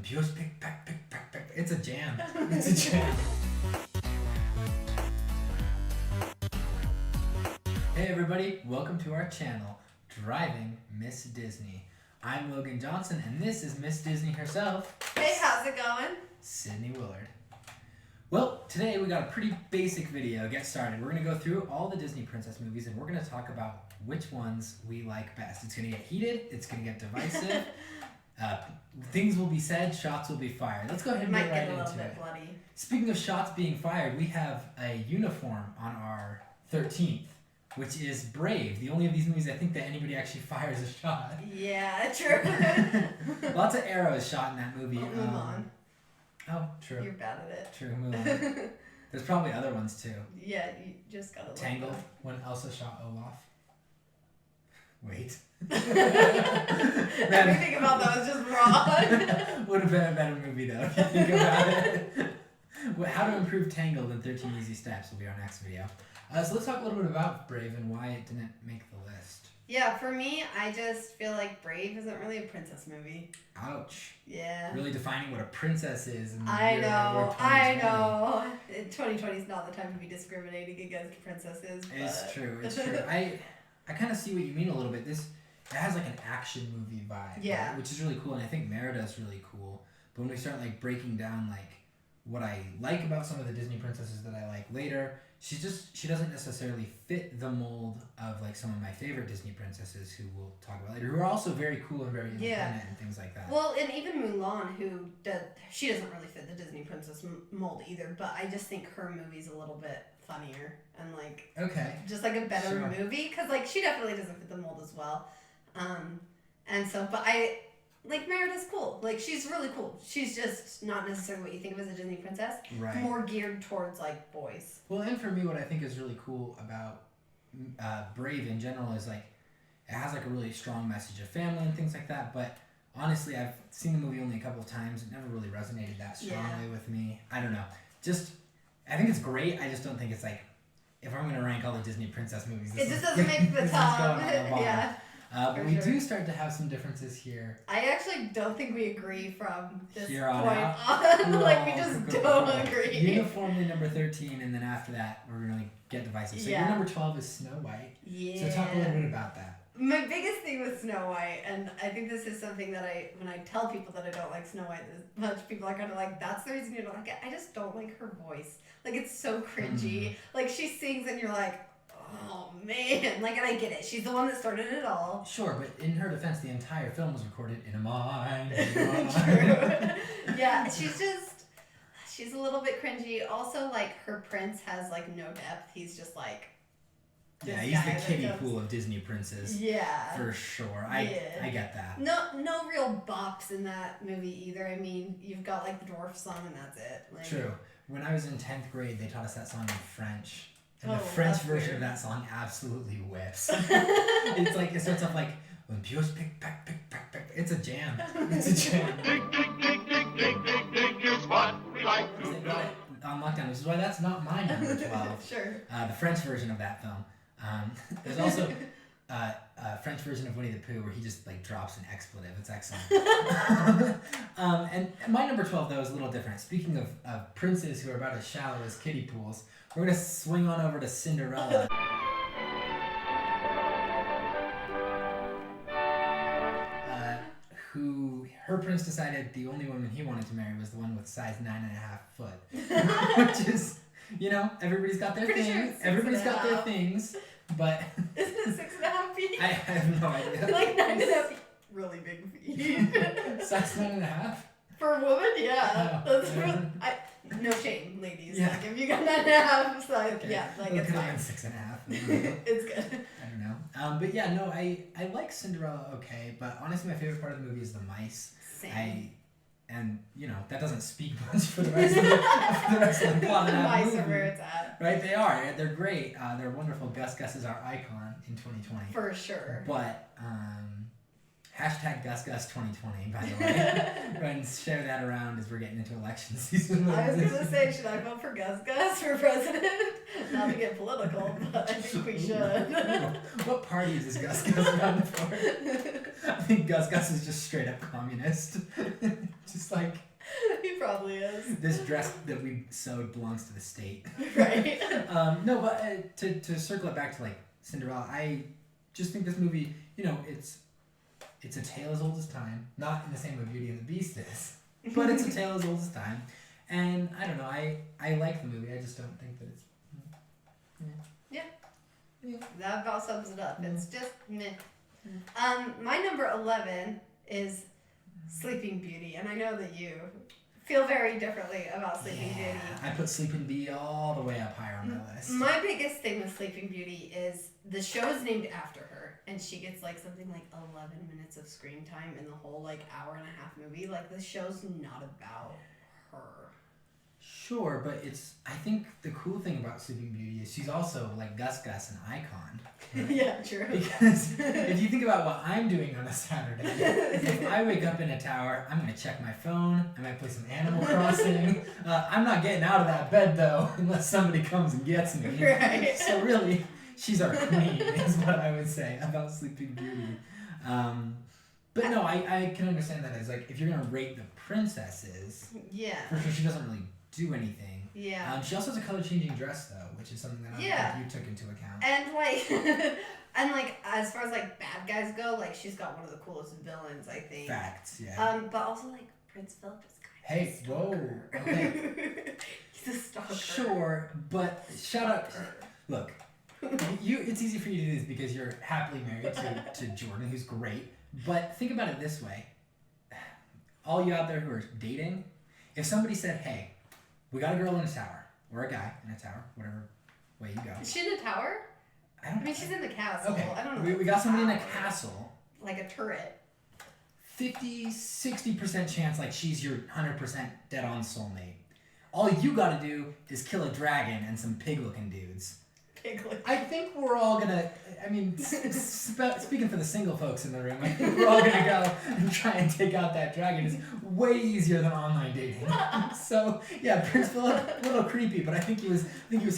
Just pick, pack, pick, pack, pick. It's a jam. It's a jam. Hey everybody, welcome to our channel, Driving Miss Disney. I'm Logan Johnson, and this is Miss Disney herself. Hey, how's it going? Sydney Willard. Well, today we got a pretty basic video to get started. We're going to go through all the Disney princess movies, and we're going to talk about which ones we like best. It's going to get heated, it's going to get divisive. Things will be said, shots will be fired. Let's go ahead and get right into it. Might get a little bit bloody. Speaking of shots being fired, we have a uniform on our 13th, which is Brave. The only of these movies I think that anybody actually fires a shot. Yeah, true. Lots of arrows shot in that movie. I'll move on. Oh, true. You're bad at it. True, move on. There's probably other ones too. Yeah, you just gotta look. Tangled, when Elsa shot Olaf. Wait. Everything about that was just wrong. Would have been a better movie though, if you think about it. How to improve Tangled in 13 Easy Steps will be our next video. So let's talk a little bit about Brave and why it didn't make the list. Yeah, for me, I just feel like Brave isn't really a princess movie. Ouch. Yeah. Really defining what a princess is. In the I year know. where 2020. 2020 is not the time to be discriminating against princesses. But... It's true. It's true. I kind of see what you mean a little bit. It has like an action movie vibe. Yeah. Right? Which is really cool, and I think Merida's really cool. But when we start like breaking down like what I like about some of the Disney princesses that I like later, she doesn't necessarily fit the mold of like some of my favorite Disney princesses who we'll talk about later, who are also very cool and very independent and things like that. Well, and even Mulan, she doesn't really fit the Disney princess mold either, but I just think her movie's a little bit funnier and like just like a better movie, because like she definitely doesn't fit the mold as well. And so, but I like Merida's cool. Like she's really cool. She's just not necessarily what you think of as a Disney princess. Right. More geared towards like boys. Well, and for me, what I think is really cool about Brave in general is like it has like a really strong message of family and things like that. But honestly, I've seen the movie only a couple of times. It never really resonated that strongly with me. I don't know. I think it's great. I just don't think it's like, if I'm gonna rank all the Disney princess movies, It just doesn't make the top. Yeah. But we do start to have some differences here. I actually don't think we agree from this Here point on. Like we just don't agree. Uniformly number 13, and then after that we're gonna get divisive. So your number 12 is Snow White. Yeah. So talk a little bit about that. My biggest thing with Snow White, and I think this is something that when I tell people that I don't like Snow White as much, people are kind of like, that's the reason you don't like it. I just don't like her voice. Like, it's so cringy. Like, she sings and you're like, oh, man. Like, and I get it. She's the one that started it all. Sure, but in her defense, the entire film was recorded in a mine. True. Yeah, she's a little bit cringy. Also, like, her prince has, like, no depth. He's just, like... Yeah, he's the kiddie pool of Disney princes. Yeah. For sure. I get that. No real bops in that movie either. I mean, you've got like the dwarf song and that's it. Like, true. When I was in 10th grade, they taught us that song in French. And the Oh, French that's version weird. of that song absolutely whips. It's like, it starts off like, when Pios pick, pack, pick, pack, pick. It's a jam. It's a jam. Dig, dig, dig, dig, dig, dig, dig is what we like to They do. got it on lockdown, which is why that's not my number 12. Sure. The French version of that film. There's also a French version of Winnie the Pooh where he just like drops an expletive. It's excellent. And my number 12 though is a little different. Speaking of princes who are about as shallow as kiddie pools, we're gonna swing on over to Cinderella. Who her prince decided the only woman he wanted to marry was the one with size 9.5 foot, which is, you know, everybody's got their Pretty sure things. it's Everybody's got their 6.5. things, but Isn't it 6.5 feet? I have no idea. Like 9.5 feet. Really big feet. Size 9.5. For a woman, yeah. Oh, That's yeah. no shame, ladies. Yeah. Like if you got 9.5, so Okay. yeah, like Well, it it's could have fine. been 6.5. It's good. I don't know. But yeah, no, I like Cinderella okay, but honestly, my favorite part of the movie is the mice. Same. And you know that doesn't speak much for the rest of the plot of that Mice movie. are where it's at. Right, they are. They're great. They're wonderful. Gus Gus is our icon in 2020. For sure. But hashtag Gus Gus 2020, by the way. Go ahead and share that around as we're getting into election season. I was gonna say, should I vote for Gus Gus for president? Not to get political, but I think we should. What party does Gus Gus run for? I think Gus Gus is just straight up communist. Just like this dress that we sewed belongs to the state. Right. No, but to circle it back to like Cinderella, I just think this movie, it's a tale as old as time. Not in the same way Beauty and the Beast is, but it's a tale as old as time. And I don't know, I like the movie. I just don't think that it's. That about sums it up. It's just meh. My number 11 is Sleeping Beauty, and I know that you feel very differently about Sleeping Beauty. I put Sleeping Beauty all the way up higher on my list. My biggest thing with Sleeping Beauty is the show is named after her, and she gets like something like 11 minutes of screen time in the whole like hour and a half movie. Like the show's not about her. Sure, but I think the cool thing about Sleeping Beauty is she's also like Gus Gus, an icon. Right? Yeah, true. Because if you think about what I'm doing on a Saturday, if I wake up in a tower, I'm going to check my phone, I might play some Animal Crossing. I'm not getting out of that bed though, unless somebody comes and gets me. Right. So really, she's our queen, is what I would say about Sleeping Beauty. But no, I can understand that as like, if you're going to rate the princesses, Yeah. for sure she doesn't really do anything. Yeah. She also has a color-changing dress though, which is something that I don't think you took into account. And like as far as like bad guys go, like she's got one of the coolest villains, I think. Facts, yeah. But also like Prince Philip is kind Hey, of a stalker. whoa, okay. He's a stalker. Sure, but shout out. Look, it's easy for you to do this because you're happily married to Jordan, who's great. But think about it this way: all you out there who are dating, if somebody said, "Hey, we got a girl in a tower, or a guy in a tower, whatever way you go." Is she in a tower? I mean, she's in the castle. Okay, I don't know. we got somebody in a castle. Like a turret. 50-60% chance like she's your 100% dead on soulmate. All you gotta do is kill a dragon and some pig looking dudes. Piglet. I think we're all gonna, speaking for the single folks in the room, I think we're all gonna go and try and take out that dragon. It's way easier than online dating. So yeah, Prince Philip, a little creepy, but I think he was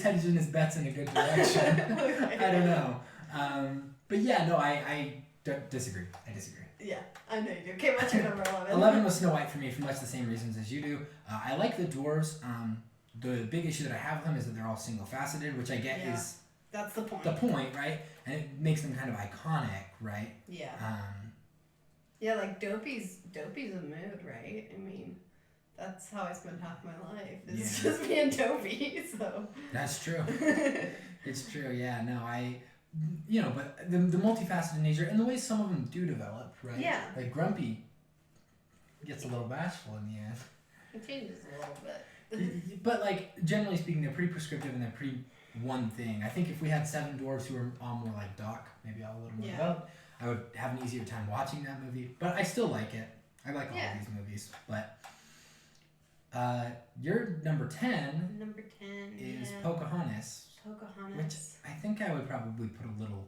hedging his bets in a good direction. I don't know. But yeah, no, I don't disagree. I disagree. Yeah, I know you do. Okay, what's your number 11? 11 was Snow White for me for much the same reasons as you do. I like the dwarves. The big issue that I have with them is that they're all single-faceted, which I get is that's the point. the point, right? And it makes them kind of iconic, right? Yeah. Yeah, like Dopey's a mood, right? I mean, that's how I spend half my life. It's just being Dopey, so. That's true. It's true, yeah. No, but the multifaceted nature and the way some of them do develop, right? Yeah. Like Grumpy gets a little bashful in the end. It changes a little bit. But like generally speaking, they're pretty prescriptive and they're pretty one thing. I think if we had 7 dwarves who were all more like Doc, maybe all a little more developed, I would have an easier time watching that movie. But I still like it. I like all of these movies. But your number 10. Number 10 is Pocahontas. Which I think I would probably put a little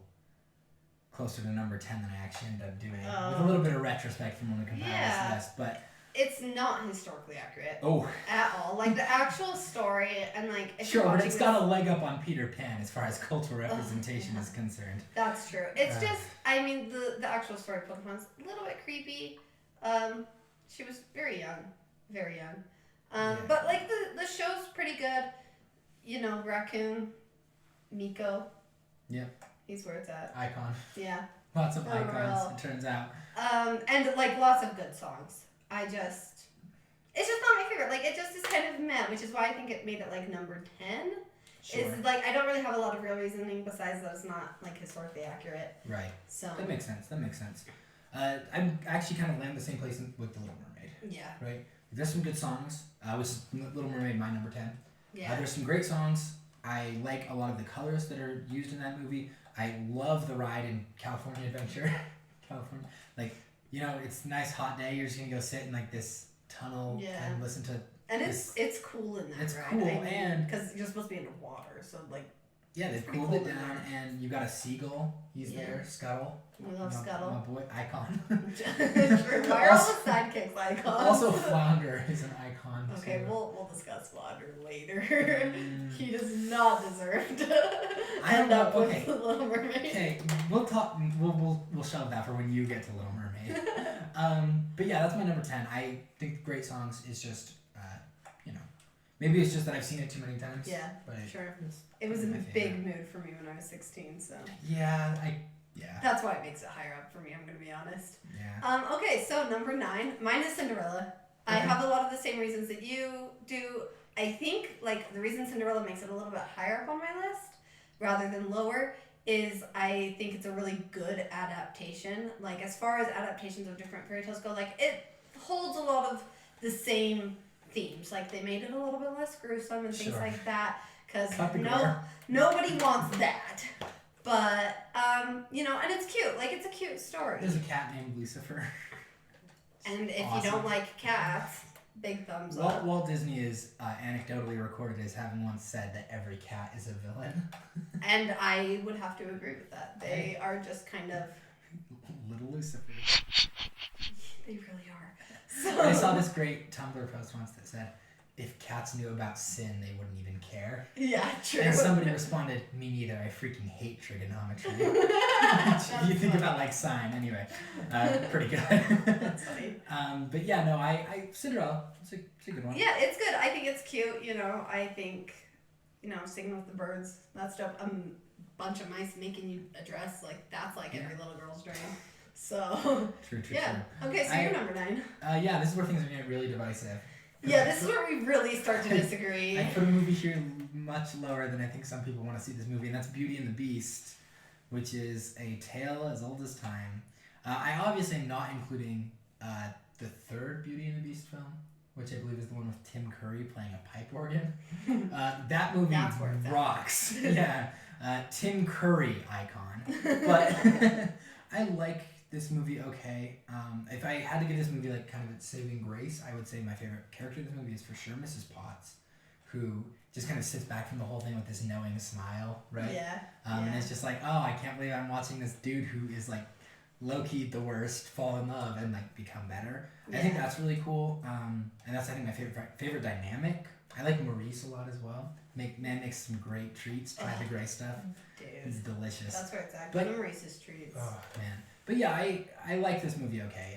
closer to number 10 than I actually ended up doing, with a little bit of retrospect from when we compiled this list. But it's not historically accurate. Oh. At all. Like the actual story and like if sure, but it's got a leg up on Peter Pan as far as cultural representation is concerned. That's true. It's just I mean the actual story of Pocahontas a little bit creepy. She was very young. Very young. But like the show's pretty good. You know, Raccoon, Miko. Yeah. He's where it's at. Icon. Yeah. Lots of icons, it turns out. And like lots of good songs. It's just not my favorite. Like it just is kind of meh, which is why I think it made it like number 10. Sure. Is like I don't really have a lot of real reasoning besides that it's not like historically accurate. Right. So that makes sense. I'm actually kind of land the same place with The Little Mermaid. Yeah. Right. There's some good songs. Was Little Mermaid my number 10? Yeah. There's some great songs. I like a lot of the colors that are used in that movie. I love the ride in California Adventure. California, like, it's a nice hot day. You're just gonna go sit in like this tunnel and listen to. And it's cool in that ride. It's cool, and because you're supposed to be underwater, so like. Yeah, they've cooled it down, and you got a seagull. He's there, Scuttle. We love Scuttle. My boy, icon. Sure, why are all the sidekicks icons? Also, Flounder is an icon. Okay, too. We'll discuss Flounder later. He does not deserve to I don't end know. up with Okay. Little Mermaid. Okay, we'll talk. We'll shove that for when you get to Little Mermaid. But yeah, that's my number 10. I think great songs is just Maybe it's just that I've seen it too many times. Yeah, but sure. It was in my a favorite. big mood for me when I was 16, so. Yeah, That's why it makes it higher up for me, I'm going to be honest. yeah. Okay, so number 9. Mine is Cinderella. I Okay. have a lot of the same reasons that you do. I think, like, the reason Cinderella makes it a little bit higher up on my list rather than lower is I think it's a really good adaptation. Like, as far as adaptations of different fairy tales go, like, it holds a lot of the same themes. Like, they made it a little bit less gruesome and things Sure. like that. Because Cut the gore. nobody wants that. But, you know, and it's cute. Like, it's a cute story. There's a cat named Lucifer. And if Awesome. you don't like cats, big thumbs up. Walt Disney is anecdotally recorded as having once said that every cat is a villain. And I would have to agree with that. They are just kind of, Little Lucifer. they really are. So, I saw this great Tumblr post once that said, if cats knew about sin, they wouldn't even care. yeah, true. And somebody responded, me neither, I freaking hate trigonometry. You think about like sine, anyway. Pretty good. That's funny. But yeah, no, I Cinderella, it's a good one. Yeah, it's good. I think it's cute. You know, I think, you know, Singing with the Birds, that's dope. Bunch of mice making you a dress, like, that's like every little girl's dream. So, True, yeah. true. Okay, so you're number 9. Yeah, this is where things are getting really divisive. Yeah, this is where we really start to disagree. I put a movie here much lower than I think some people want to see this movie, and that's Beauty and the Beast, which is a tale as old as time. I obviously am not including the third Beauty and the Beast film, which I believe is the one with Tim Curry playing a pipe organ. That movie That's where it's at. rocks. Yeah, Tim Curry icon. But I like this movie okay. If I had to give this movie like kind of its saving grace, I would say my favorite character in this movie is for sure Mrs. Potts, who just kind of sits back from the whole thing with this knowing smile, right? Yeah. And it's just like, oh, I can't believe I'm watching this dude who is like low-key the worst fall in love and like become better. I think that's really cool. And that's I think my favorite dynamic. I like Maurice a lot as well. Makes some great treats. Try the gray stuff. Dude. It's delicious. That's where it's at. But- Give 'em Reese's treats. Oh man. But yeah, I like this movie okay.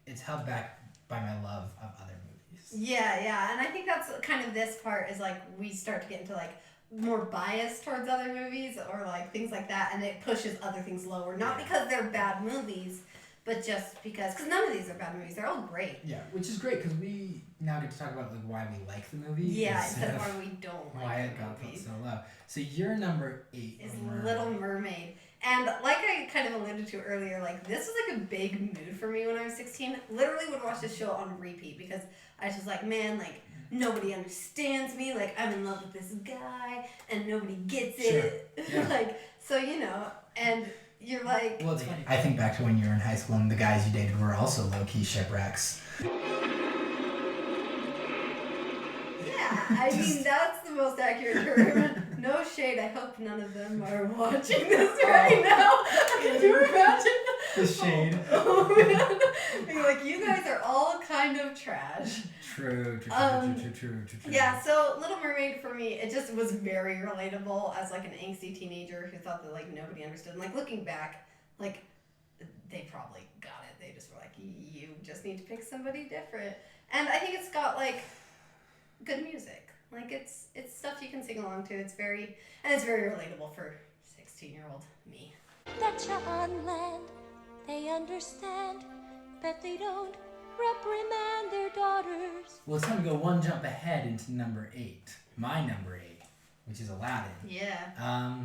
It's held back by my love of other movies. Yeah, and I think that's kind of this part is like we start to get into like more bias towards other movies or like things like that, and it pushes other things lower. Not because they're bad movies, but just because none of these are bad movies. They're all great. Yeah, which is great because we now get to talk about like why we like the movie. Yeah, instead of why we don't like why the it got put movie. so low. So your number 8 Is Mermaid. Little Mermaid. And like I kind of alluded to earlier, like this was like a big mood for me when I was 16. Literally would watch this show on repeat because I was just like, man, like nobody understands me. Like I'm in love with this guy and nobody gets it. Sure. Yeah. Like, so you know, and you're like, Well, it's funny. I think back to when you were in high school and the guys you dated were also low-key shipwrecks. yeah, I mean, that's the most accurate term. No shade. I hope none of them are watching this right now. Can you imagine? The shade. Oh, man. Being like, you guys are all kind of trash. True. Yeah, so Little Mermaid for me, it just was very relatable as like an angsty teenager who thought that like nobody understood. And like looking back, like they probably got it. They just were like, you just need to pick somebody different. And I think it's got like good music. Like it's stuff you can sing along to. It's very relatable for 16-year-old me. That on land they understand, but they don't reprimand their daughters. Well, it's time to go one jump ahead into number 8. My number 8, which is Aladdin. Yeah. I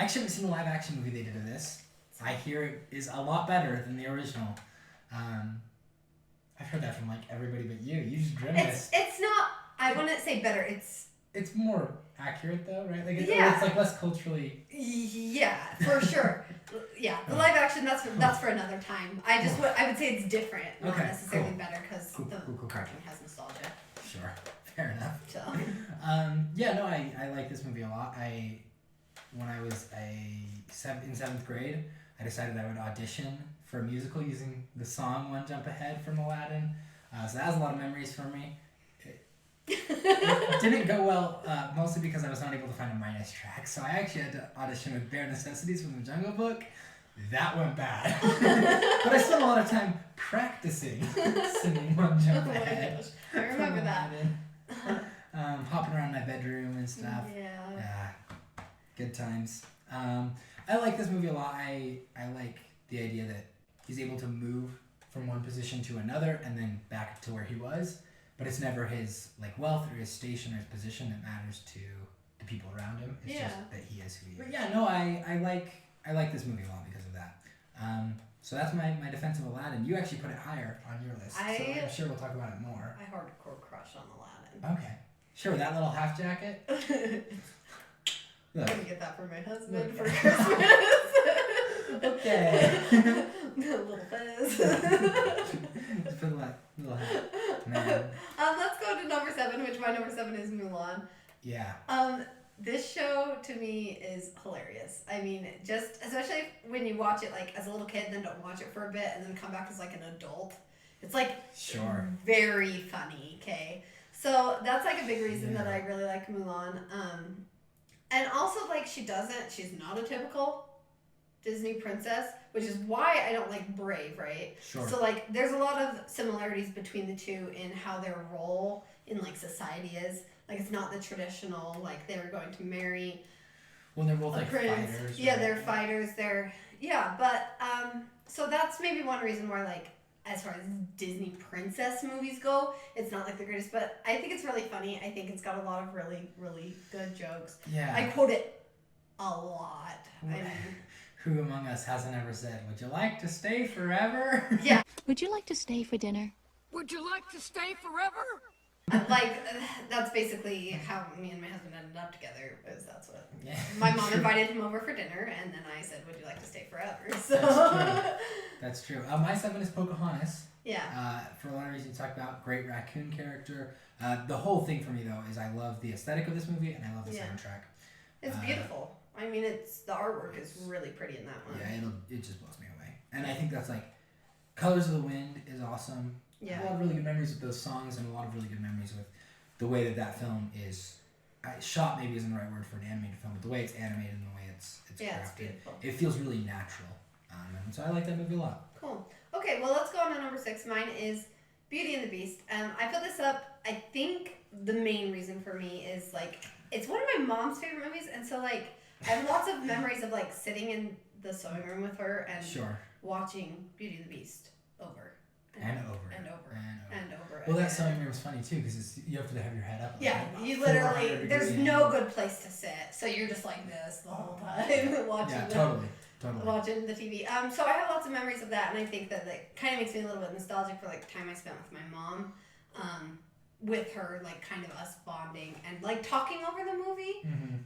actually haven't seen the live action movie they did of this. I hear it is a lot better than the original. I've heard that from like everybody but you. You just grimaced. It's not. I wouldn't say better. It's more accurate though, right? Like it's like less culturally. Yeah, for sure. Yeah, the live action that's for another time. I would say it's different, not Okay, necessarily cool. better because Cool. cartoon has nostalgia. Sure, fair enough. So Yeah, no, I like this movie a lot. When I was in 7th grade, I decided I would audition for a musical using the song One Jump Ahead from Aladdin. So that has a lot of memories for me. It didn't go well, mostly because I was not able to find a minus track. So I actually had to audition with Bare Necessities from the Jungle Book. That went bad. But I spent a lot of time practicing singing One Jump Oh my Ahead. gosh, I remember from that. Aladdin. Hop Good times. I like this movie a lot. I like the idea that he's able to move from one position to another and then back to where he was, but it's never his like wealth or his station or his position that matters to the people around him. It's just that he is who he is. But yeah, no, I like this movie a lot because of that. So that's my defense of Aladdin. You actually put it higher on your list, so I'm sure we'll talk about it more. I hardcore crush on Aladdin. Okay. Sure, that little half jacket. I'm gonna get that for my husband for Look. Christmas. Okay. Little fez. Just put a little hat. Man. Let's go to number 7, which my number 7 is Mulan. Yeah. This show to me is hilarious. I mean, just especially when you watch it like as a little kid, then don't watch it for a bit, and then come back as like an adult. It's like very funny. Okay, so that's like a big reason that I really like Mulan. And also like she's not a typical Disney princess, which is why I don't like Brave, right? Sure. So like there's a lot of similarities between the two in how their role in like society is. Like it's not the traditional like they were going to marry. Well, they're both a like prince. fighters. Yeah, right? they're fighters. But so that's maybe one reason why like as far as Disney princess movies go, it's not like the greatest. But I think it's really funny. I think it's got a lot of really really good jokes. Yeah. I quote it a lot. I mean, who among us hasn't ever said, "Would you like to stay forever?" Yeah. Would you like to stay for dinner? Would you like to stay forever? Like that's basically how me and my husband ended up together. Is that's what Yeah. my mom invited him over for dinner, and then I said, "Would you like to stay forever?" So That's true. My 7 is Pocahontas. Yeah. For a lot of reasons you talked about, great raccoon character. The whole thing for me though is I love the aesthetic of this movie and I love the soundtrack. It's beautiful. I mean, the artwork is really pretty in that one. Yeah, it just blows me away. And I think that's like, Colors of the Wind is awesome. Yeah. A lot of really good memories with those songs and a lot of really good memories with the way that film is shot. Maybe isn't the right word for an animated film, but the way it's animated and the way it's crafted, it's beautiful. it feels really natural. And so I like that movie a lot. Cool. Okay, well, let's go on to number 6. Mine is Beauty and the Beast. I put this up, I think the main reason for me is, like, it's one of my mom's favorite movies, and so, like, I have lots of memories of, like, sitting in the sewing room with her and watching Beauty and the Beast over. And over. Well, that sewing room's funny, too, because you have to have your head up. Yeah, you literally, there's no good place to sit, so you're just like this the whole time watching totally. Watching the TV. So I have lots of memories of that, and I think that it kind of makes me a little bit nostalgic for like time I spent with my mom, with her, like kind of us bonding and like talking over the movie,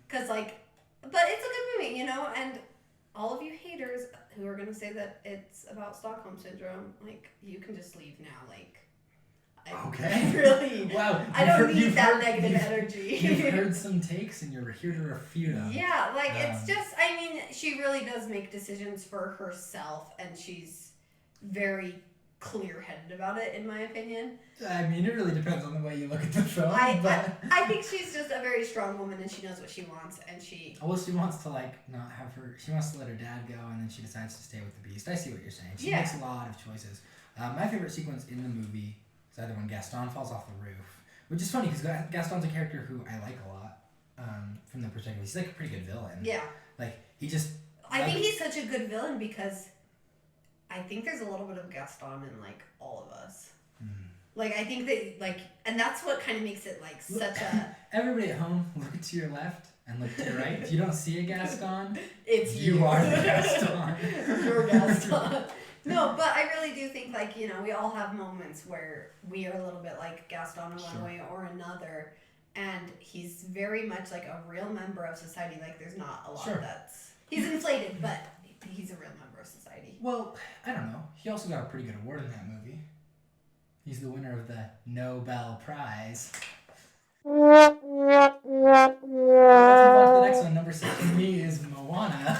because like, but it's a good movie, you know. And all of you haters who are gonna say that it's about Stockholm syndrome, like you can just leave now, like. Wow. I don't need that negative energy. You've heard some takes and you're here to refute them. Yeah, like it's just, I mean, she really does make decisions for herself, and she's very clear-headed about it, in my opinion. I mean, it really depends on the way you look at the film. I think she's just a very strong woman, and she knows what she wants, and she... Well, she wants to, like, not have her... She wants to let her dad go, and then she decides to stay with the Beast. I see what you're saying. She makes a lot of choices. My favorite sequence in the movie is either when Gaston falls off the roof, which is funny, because Gaston's a character who I like a lot, from the perspective. He's, like, a pretty good villain. Yeah. Like, he just... I think he's such a good villain, because I think there's a little bit of Gaston in, like, all of us. Like, I think that, like, and that's what kind of makes it, like, such a... Everybody at home, look to your left and look to your right. If you don't see a Gaston, it's you are the Gaston. You're Gaston. No, but I really do think, like, you know, we all have moments where we are a little bit like Gaston in one way or another, and he's very much, like, a real member of society. Like, there's not a lot that's... He's inflated, but he's a real member of society. Well, I don't know. He also got a pretty good award in that movie. He's the winner of the Nobel Prize. Let's move on to the next one. Number 6 for me is Moana.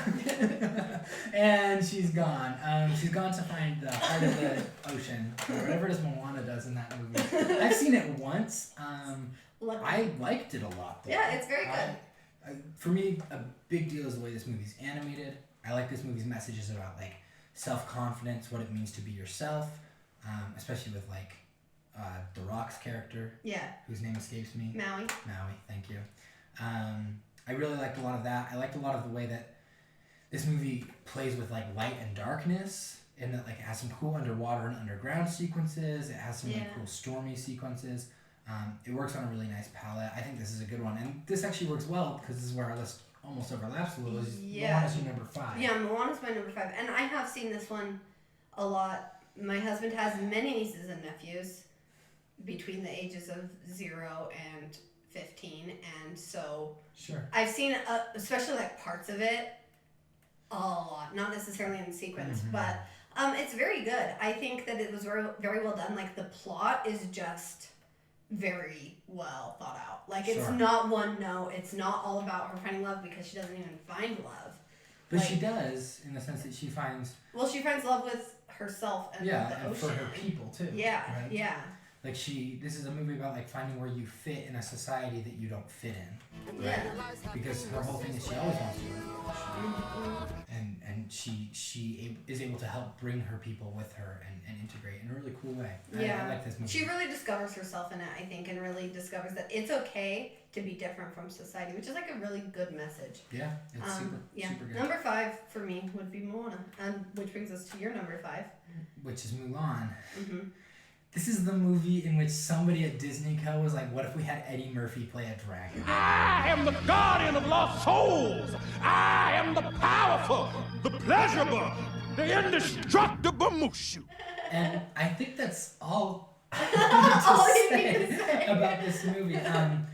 And she's gone. She's gone to find the heart of the ocean. Or whatever it is Moana does in that movie. I've seen it once. I liked it a lot, though. Yeah, it's very good. For me, a big deal is the way this movie's animated. I like this movie's messages about, like, self-confidence, what it means to be yourself. Especially with, like, The Rock's character. Yeah. Whose name escapes me. Maui, thank you. I really liked a lot of that. I liked a lot of the way that this movie plays with like light and darkness, and that like it has some cool underwater and underground sequences. It has some like cool stormy sequences. It works on a really nice palette. I think this is a good one, and this actually works well because this is where our list almost overlaps a little. Moana's your number 5. Yeah, Moana's my number 5, and I have seen this one a lot. My husband has many nieces and nephews between the ages of 0 and 15, and so I've seen especially like parts of it a lot, not necessarily in sequence, but it's very good. I think that it was very, very well done. Like the plot is just very well thought out. Like it's not one note. It's not all about her finding love because she doesn't even find love. But like, she does, in the sense that she finds. Well, she finds love with herself and the ocean. And for her people too. Yeah, right? yeah. Like this is a movie about like finding where you fit in a society that you don't fit in. Right? Yeah. Because her whole thing is she always wants to go to the ocean. And she is able to help bring her people with her and integrate in a really cool way. I like this movie. She really discovers herself in it, I think, and really discovers that it's okay to be different from society, which is like a really good message. Yeah, it's super good. Number 5 for me would be Moana, and which brings us to your number 5. Which is Mulan. Mm-hmm. This is the movie in which somebody at Disney Co. was like, what if we had Eddie Murphy play a dragon? I am the guardian of lost souls. I am the powerful, the pleasurable, the indestructible Mushu. And I think that's all I need to say about this movie. I'm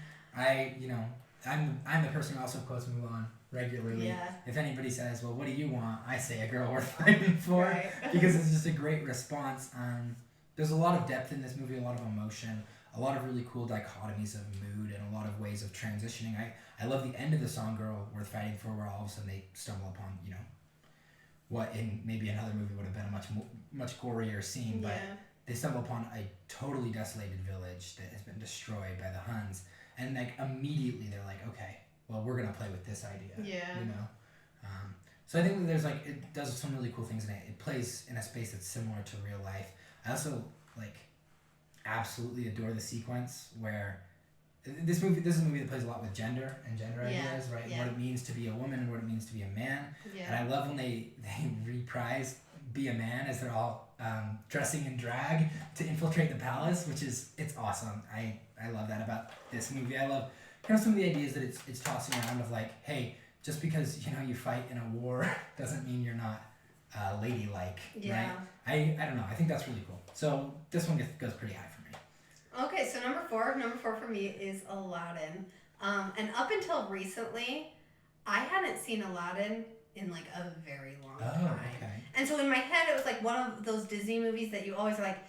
the person who also quotes Mulan regularly. Yeah. If anybody says, well, what do you want? I say a girl worth fighting for. Right. Because it's just a great response. There's a lot of depth in this movie, a lot of emotion, a lot of really cool dichotomies of mood, and a lot of ways of transitioning. I love the end of the song Girl Worth Fighting For, where all of a sudden they stumble upon, what in maybe another movie would have been a much gorier scene, but they stumble upon a totally desolated village that has been destroyed by the Huns, and like immediately they're like, okay, well, we're gonna play with this idea. Yeah. So I think that there's like, it does some really cool things in it. It plays in a space that's similar to real life. I also like absolutely adore the sequence where this is a movie that plays a lot with gender and gender ideas, right? Yeah. And what it means to be a woman and what it means to be a man. Yeah. And I love when they reprise Be a Man as they're all dressing in drag to infiltrate the palace, it's awesome. I love that about this movie. I love kind of some of the ideas that it's tossing around of like, hey, just because you fight in a war doesn't mean you're not ladylike, right? I don't know. I think that's really cool. So this one goes pretty high for me. Okay, so number four for me is Aladdin. And up until recently, I hadn't seen Aladdin in like a very long time. Okay. And so in my head, it was like one of those Disney movies that you always are like,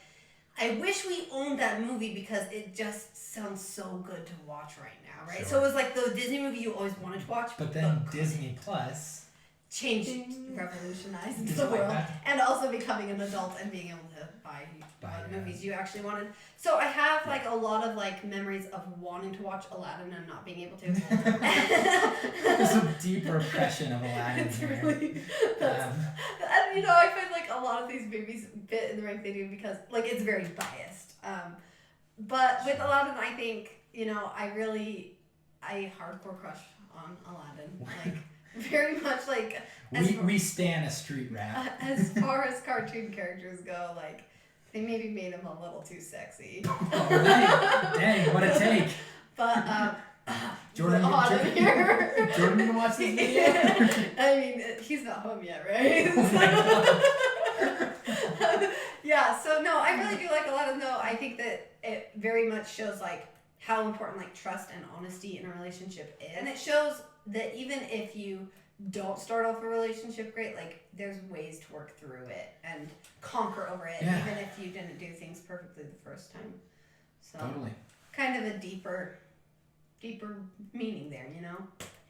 I wish we owned that movie because it just sounds so good to watch right now, right? Sure. So it was like the Disney movie you always wanted to watch. But then Disney Plus changed, revolutionized Just the like world, that. and also becoming an adult and being able to buy movies you actually wanted. So I have like a lot of like memories of wanting to watch Aladdin and not being able to. There's some deep repression of Aladdin It's here. really, and I find like a lot of these movies fit in the rank they do because like it's very biased. But with Aladdin, I think I hardcore crush on Aladdin. Like very much like we stan a street rap. as far as cartoon characters go, like they maybe made him a little too sexy. Oh, right. Dang, what a take. But Jordan, here. Jordan, you watch this video? I mean, he's not home yet, right? Yeah, so no, I really do like Aladdin though. I think that it very much shows like how important like trust and honesty in a relationship is. And it shows that even if you don't start off a relationship great, like there's ways to work through it and conquer over it, Yeah. even if you didn't do things perfectly the first time. So Totally. kind of a deeper meaning there, Hitting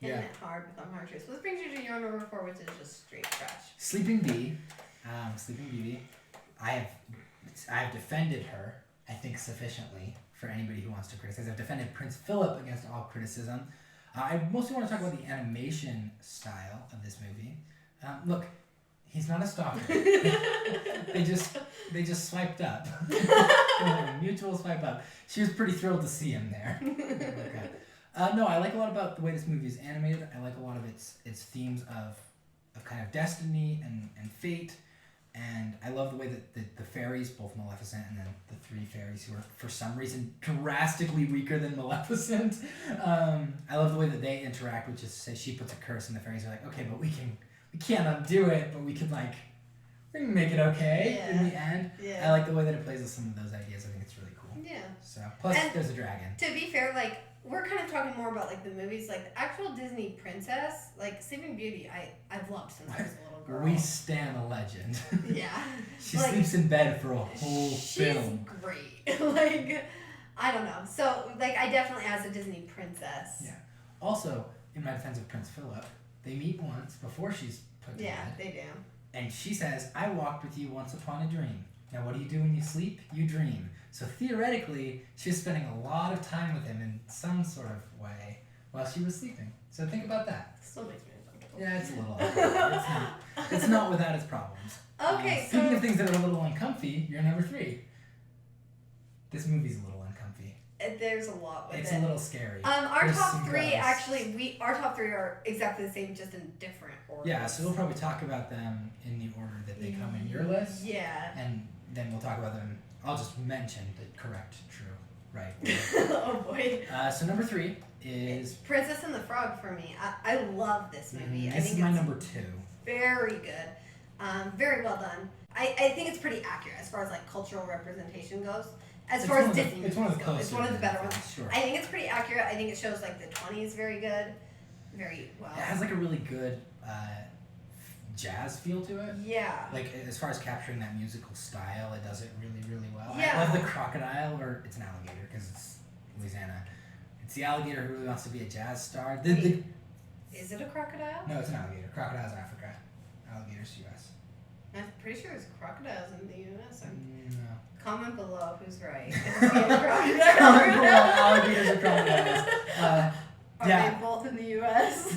Yeah. it hard with hard truths. So this brings you to your number 4, which is just straight trash. Sleeping Beauty. I have defended her, I think, sufficiently for anybody who wants to criticize. I've defended Prince Philip against all criticism. I mostly want to talk about the animation style of this movie. Look, he's not a stalker. They just swiped up. Mutual swipe up. She was pretty thrilled to see him there. Okay. No, I like a lot about the way this movie is animated. I like a lot of its themes of kind of destiny and fate. And I love the way that the fairies, both Maleficent and then the three fairies who are for some reason drastically weaker than Maleficent. I love the way that they interact, which is to say she puts a curse and the fairies are like, okay, but we can't undo it, but we can make it okay in the end. Yeah. I like the way that it plays with some of those ideas. I think it's really cool. Yeah. So plus And there's a dragon. To be fair, like we're kind of talking more about like the movies, like the actual Disney princess, like Sleeping Beauty. I've loved since I was a little girl. We stan a legend. Yeah. She Like, sleeps in bed for a whole film. She's great. Like I don't know. So like I definitely as a Disney princess. Yeah. Also, in my defense of Prince Philip, they meet once before she's put to Yeah, bed. they do. And she says, I walked with you once upon a dream. Now what do you do when you sleep? You dream. So theoretically, she was spending a lot of time with him in some sort of way while she was sleeping. So think about that. Still makes me uncomfortable. Yeah, it's a little awkward. It's not without its problems. Okay, Speaking so of things that are a little uncomfy, you're number 3. This movie's a little uncomfy. there's a lot with It's it. a little scary. Our There's top some 3 ghosts. actually our top 3 are exactly the same, just in different orders. Yeah, so we'll probably talk about them in the order that they come in your list. Yeah. And then we'll talk about them. I'll just mention the correct, true, right. Oh boy. So number 3 is... Princess and the Frog for me. I love this movie. I This think is my it's number 2. very good. Very well done. I think it's pretty accurate as far as like cultural representation goes. As far as Disney it's one of the movies go, closer it's one of the better ones. Sure. I think it's pretty accurate. I think it shows like the 20s very good, very well. It has like a really good jazz feel to it. Yeah. Like as far as capturing that musical style, it does it really, really well. Yeah. I love the crocodile, or it's an alligator because it's Louisiana. It's the alligator who really wants to be a jazz star. Is it a crocodile? No, it's an alligator. Crocodile's Africa. Alligator's U.S. I'm pretty sure there's crocodiles in the U.S. No. Comment below who's right. Is it a crocodile? Comment below, alligators or crocodiles. Are Yeah. they both in the U.S.?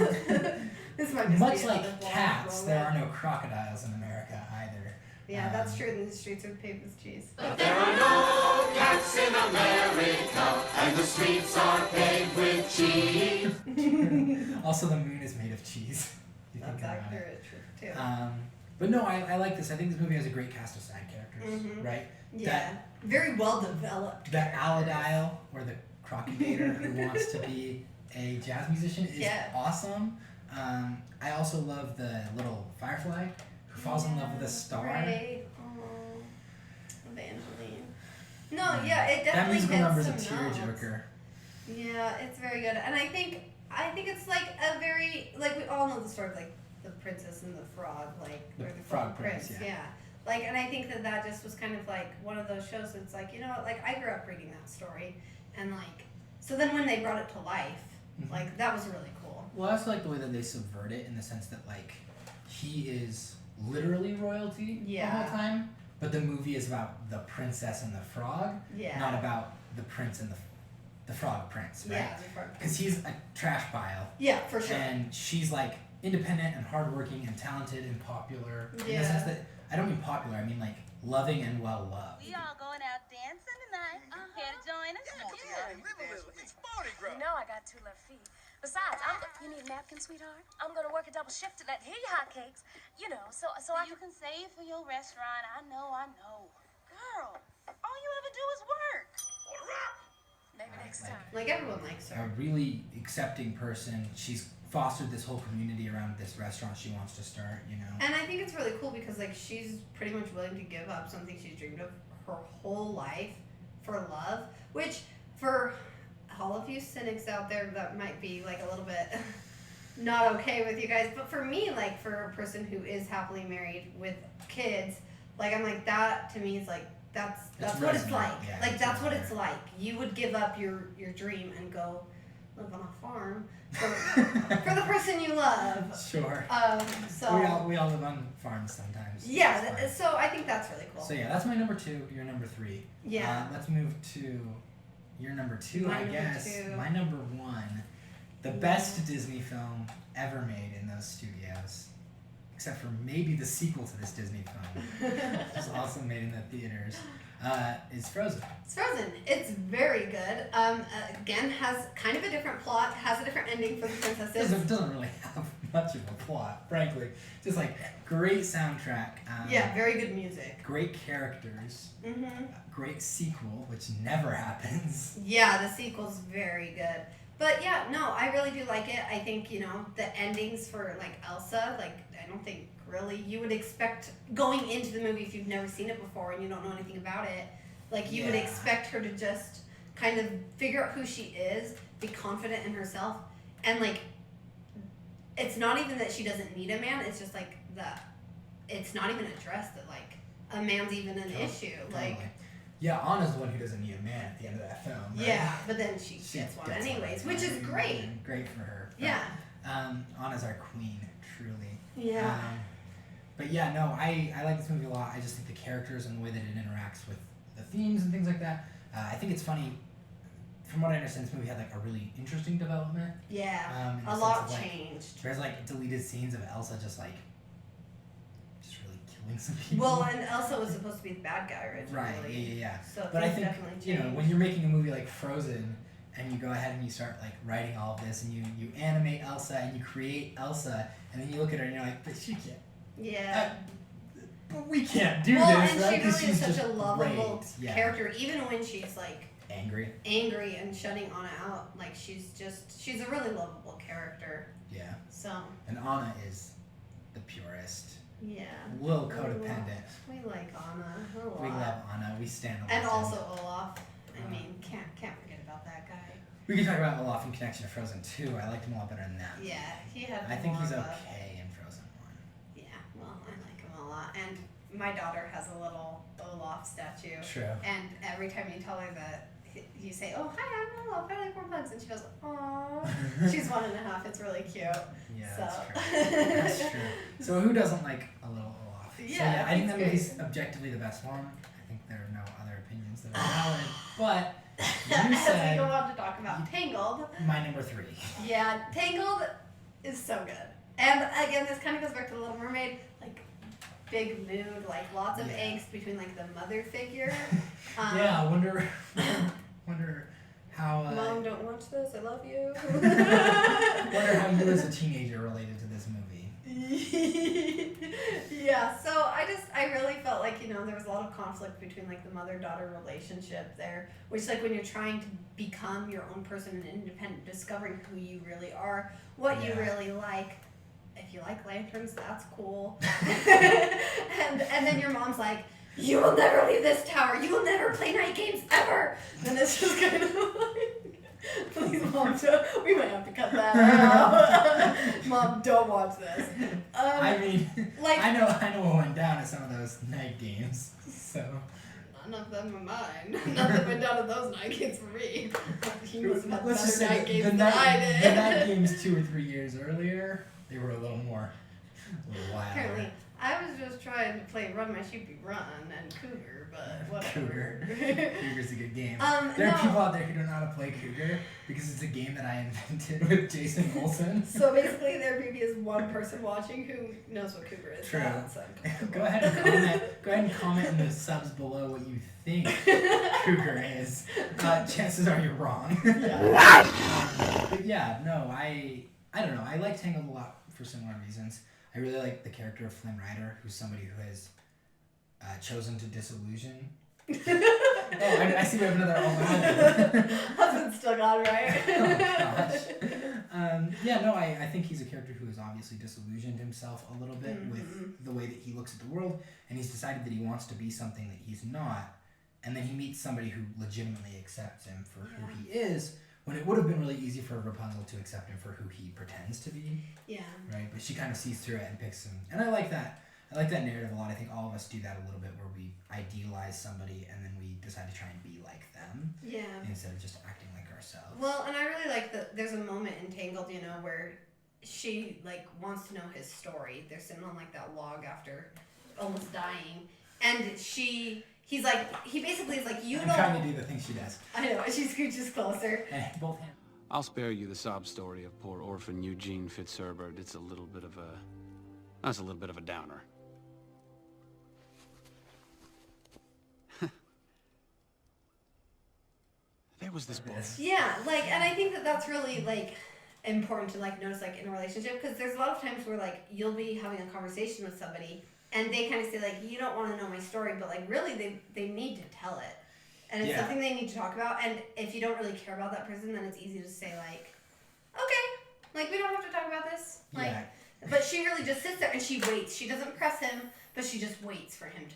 This might just Much be like another vlog cats, moment. there are no crocodiles in America either. Yeah, that's true. And the streets are paved with cheese. There are no cats in America, and the streets are paved with cheese. Also, the moon is made of cheese. if you That's think about it. accurate, true too. But no, I like this. I think this movie has a great cast of side characters, Mhm. right? Yeah, very well developed. That Aladile, or the crocodile who wants to be a jazz musician, is awesome. I also love the little firefly who falls in love with a star. Right. Oh, Evangeline. No, yeah, it That definitely musical hits number is a some notes. tearjerker. Yeah, it's very good, and I think it's like a very like we all know the story of like the Princess and the Frog, like The or the Frog Prince, yeah. Like, and I think that just was kind of like one of those shows that's like, you know what, like I grew up reading that story, and like so then when they brought it to life, like that was really cool. Well, I also like the way that they subvert it in the sense that like he is literally royalty the whole time, but the movie is about the princess and the frog, not about the prince and the frog prince, right? Yeah, the frog prince. Because he's a trash pile. Yeah, for sure. And she's like independent and hardworking and talented and popular. In the sense that I don't mean popular, I mean like loving and well loved. We all going out dancing tonight. Care to join us? It's Mardi Gras. You know I got 2 left feet. Besides, you need a napkin, sweetheart? I'm gonna work a double shift to let hear your hotcakes. You know, so You can save for your restaurant. I know. Girl, all you ever do is work. maybe next time. Like everyone likes her. A really accepting person. She's fostered this whole community around this restaurant she wants to start, you know. And I think it's really cool because like she's pretty much willing to give up something she's dreamed of her whole life for love, which for all of you cynics out there that might be like a little bit not okay with you guys, but for me, like for a person who is happily married with kids, like I'm like that to me is like that's what it's like. Yeah, like that's what it's like. You would give up your dream and go live on a farm for the person you love. Sure. So we all live on farms sometimes. yeah, so I think that's really cool. So yeah, that's my number 2. Your number 3. Yeah. Let's move to your number 2. My I number guess 2. my number 1, the best Disney film ever made in those studios, except for maybe the sequel to this Disney film, which was also made in the theaters. is Frozen. It's Frozen. It's very good. Again, has kind of a different plot, has a different ending for the princesses. It doesn't really have much of a plot, frankly. Just like great soundtrack. Yeah, very good music. Great characters. Mm-hmm. Great sequel, which never happens. Yeah, the sequel's very good. But yeah, no, I really do like it. I think, you know, the endings for like Elsa, like I don't think really you would expect going into the movie if you've never seen it before and you don't know anything about it. Like you would expect her to just kind of figure out who she is, be confident in herself, and like it's not even that she doesn't need a man, it's just like that it's not even addressed that like a man's even an issue. Like yeah, Anna's the one who doesn't need a man at the end of that film. Right? Yeah, but then she gets one anyways, which is great. Great for her. But, yeah. Anna's our queen, truly. Yeah. But yeah, no, I like this movie a lot. I just think the characters and the way that it interacts with the themes and things like that. I think it's funny. From what I understand, this movie had like a really interesting development. Yeah. A lot changed. There's like deleted scenes of Elsa just really killing some people. Well, and Elsa was supposed to be the bad guy originally. Right. Yeah. So but I think definitely changed. you know when you're making a movie like Frozen. And you go ahead and you start like writing all of this, and you animate Elsa and you create Elsa, and then you look at her and you're like, but she can't. Yeah. But we can't do well, this, and right? she really is she's such a lovable great. character, even when she's like angry and shutting Anna out. Like she's a really lovable character. Yeah. So. And Anna is the purest. Yeah. A little codependent. We like Anna a lot. We love Anna. We stand on and also Olaf. I mean, can't forget about that guy. We can talk about Olaf in connection to Frozen 2. I liked him a lot better than that. Yeah, he had. I think he's more of okay in Frozen 1. Yeah, well, I like him a lot, and my daughter has a little Olaf statue. True. And every time you tell her that, you say, "Oh, hi, I'm Olaf. I like warm hugs," and she goes, "Aww." She's 1.5. It's really cute. Yeah, so. that's true. That's true. So who doesn't like a little Olaf? Yeah, so, yeah I think that great. movie's objectively the best one. I think there are no other opinions that are valid, but. You said as we go on to talk about Tangled. My number 3. Yeah, Tangled is so good. And again, this kind of goes back to The Little Mermaid, like big mood, like lots of angst between like the mother figure. Yeah, I wonder how. Mom, don't watch this. I love you. Wonder how you as a teenager related to this movie. Yeah, so I really felt like, you know, there was a lot of conflict between like the mother-daughter relationship there, which like when you're trying to become your own person and independent, discovering who you really are, what you really like. If you like lanterns, that's cool. and then your mom's like, you will never leave this tower. You will never play night games ever. And it's just kind of like, please, Mom, we might have to cut that out. Mom, don't watch this. I mean, like I know what went down at some of those night games. So none of them are mine. Nothing went down at those night games for me. You must have had better night games than I did. The night games 2 or 3 years earlier, they were a little wilder. Apparently, I was just trying to play Run My Sheepy Run and Cougar, but whatever. Cougar's a good game. There no. are people out there who don't know how to play Cougar because it's a game that I invented with Jason Olsen. So basically, there maybe is one person watching who knows what Cougar is. True. So Go ahead and comment in the subs below what you think Cougar is. Chances are you're wrong. Yeah. But yeah, no, I don't know. I like Tangled a lot for similar reasons. I really like the character of Flynn Rider, who's somebody who has chosen to disillusion. I see we have another Husband's still gone, right? Oh gosh. Yeah, no, I think he's a character who has obviously disillusioned himself a little bit with the way that he looks at the world, and he's decided that he wants to be something that he's not, and then he meets somebody who legitimately accepts him for who he is, when it would have been really easy for Rapunzel to accept him for who he pretends to be. Yeah. Right? But she kind of sees through it and picks him. And I like that. I like that narrative a lot. I think all of us do that a little bit where we idealize somebody and then we decide to try and be like them. Yeah. Instead of just acting like ourselves. Well, and I really like that there's a moment in Tangled, you know, where she, like, wants to know his story. They're sitting on, like, that log after almost dying. And he basically is like, I'm trying to do the thing she does. I know, she scooches closer. And both hands. I'll spare you the sob story of poor orphan Eugene Fitzherbert. It's a little bit of a downer. There was this boy. Yeah, like, and I think that that's really, like, important to, like, notice, like, in a relationship, because there's a lot of times where, like, you'll be having a conversation with somebody, and they kind of say, like, you don't want to know my story, but, like, really, they need to tell it. And it's something they need to talk about, and if you don't really care about that person, then it's easy to say, like, okay, like, we don't have to talk about this. Like, but she really just sits there, and she waits. She doesn't press him, but she just waits for him to...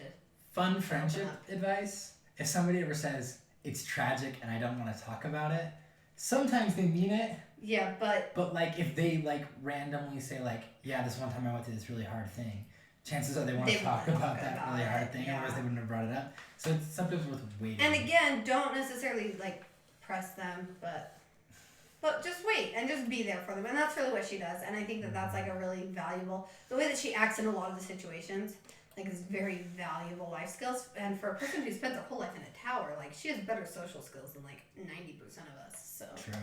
Fun friendship advice, if somebody ever says, it's tragic and I don't want to talk about it, sometimes they mean it. Yeah, but like, if they, like, randomly say, like, yeah, this one time I went through this really hard thing, chances are they want to talk about that really hard thing, otherwise they wouldn't have brought it up. So it's sometimes worth waiting. And again, don't necessarily, like, press them, but just wait and just be there for them. And that's really what she does. And I think that that's, like, a really valuable... The way that she acts in a lot of the situations, like, is very valuable life skills. And for a person who spent their whole life in a tower, like, she has better social skills than, like, 90% of us, so... True.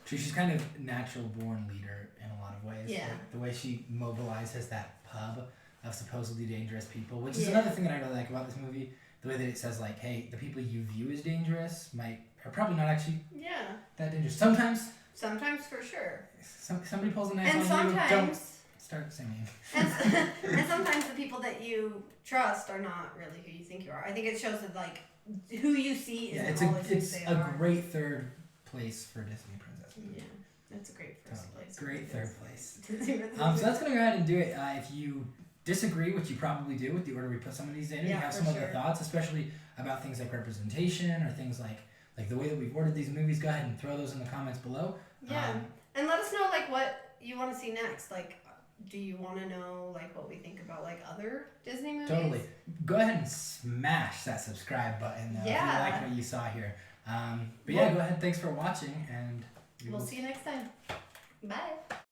She's kind of natural-born leader in a lot of ways. Yeah. Like, the way she mobilizes that pub of supposedly dangerous people, which is another thing that I really like about this movie. The way that it says, like, hey, the people you view as dangerous are probably not actually that dangerous. Sometimes for sure. Somebody pulls a knife on you, don't start singing. And sometimes the people that you trust are not really who you think you are. I think it shows that, like, who you see isn't always who they are. It's a great third place for Disney Princess movies. Yeah, that's a great first place. Great third place. So that's going to go ahead and do it. If you disagree, which you probably do with the order we put some of these in, you have some other thoughts, especially about things like representation or things like the way that we've ordered these movies, go ahead and throw those in the comments below. Yeah, and let us know, like, what you want to see next. Like, do you want to know, like, what we think about, like, other Disney movies? Totally. Go ahead and smash that subscribe button if you like what you saw here. But go ahead. Thanks for watching, and we'll see you next time. Bye.